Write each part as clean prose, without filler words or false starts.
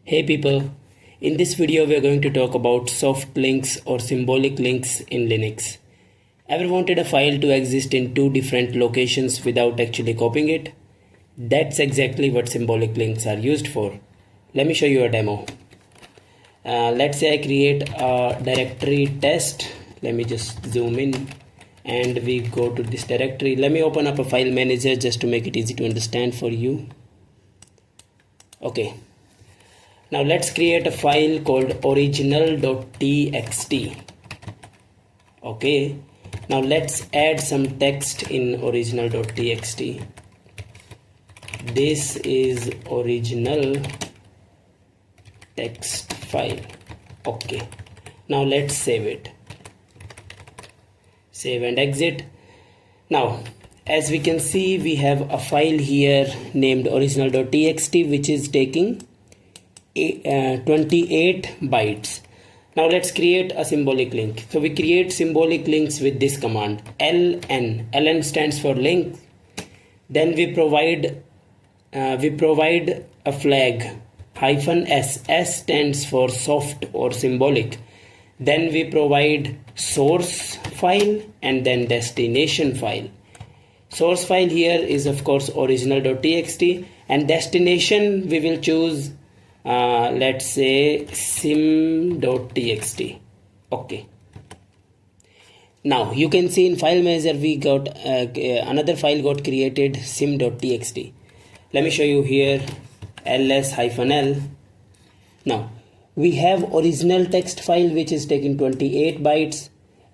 Hey people, in this video we are going to talk about soft links or symbolic links in Linux. Ever wanted a file to exist in two different locations without actually copying it? That's exactly what symbolic links are used for. Let me show you a demo. Let's say I create a directory test. Let me just zoom in and we go to this directory. Let me open up a file manager just to make it easy to understand for you. Okay. Now let's create a file called original.txt. Okay, now let's add some text in original.txt. This is original text file. Okay, now let's save it. Save and exit. Now as we can see, we have a file here named original.txt which is taking 28 bytes. Now let's create a symbolic link. So we create symbolic links with this command ln stands for link. Then we provide a flag -s stands for soft or symbolic. Then we provide source file and then destination file. Source file here is of course original.txt and destination we will choose let's say sim.txt. Okay, now you can see in file manager we got another file got created, sim.txt. Let me show you here, ls-l. Now we have original text file which is taking 28 bytes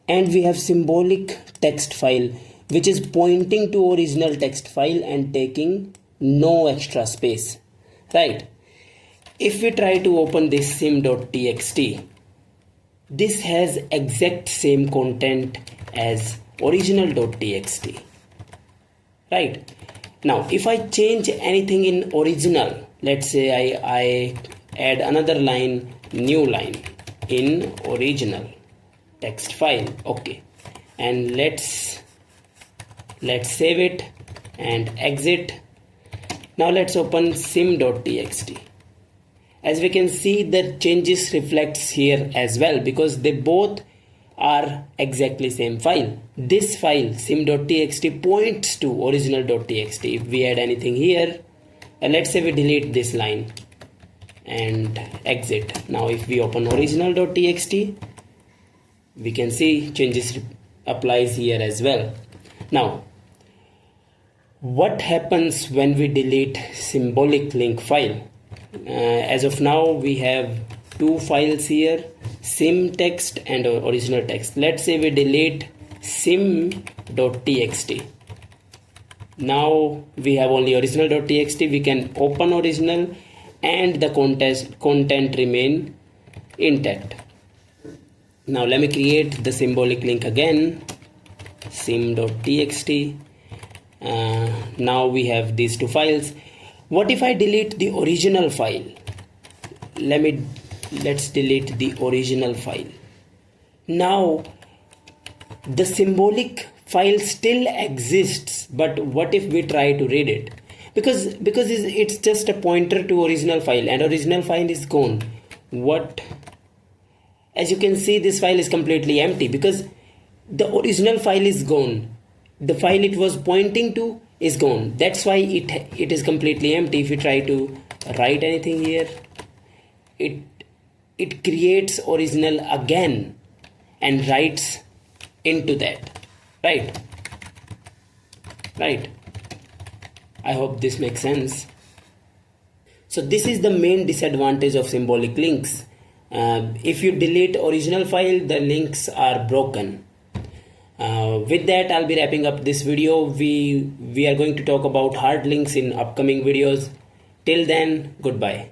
and we have symbolic text file which is pointing to original text file and taking no extra space, right? If we try to open this sim.txt, this has exact same content as original.txt, right? Now if I change anything in original, let's say I add another line, new line in original text file. Okay, and let's save it and exit. Now let's open sim.txt. As we can see, the changes reflects here as well because they both are exactly same file. This file sim.txt points to original.txt. If we add anything here, let's say we delete this line and exit. Now if we open original.txt, we can see changes applies here as well. Now what happens when we delete symbolic link file? As of now we have two files here, sim text and original text. Let's say we delete sim.txt. Now we have only original.txt. We can open original and the content remain intact. Now let me create the symbolic link again, sim.txt. Now we have these two files. What if I delete the original file? Let's delete the original file. Now the symbolic file still exists, but what if we try to read it? Because it's just a pointer to original file and original file is gone. What? As you can see, this file is completely empty because the original file is gone. The file it was pointing to is gone. That's why it is completely empty. If you try to write anything here, it creates original again and writes into that, right? I hope this makes sense. So this is the main disadvantage of symbolic links. If you delete original file, the links are broken. With that, I'll be wrapping up this video. We are going to talk about hard links in upcoming videos. Till then, goodbye.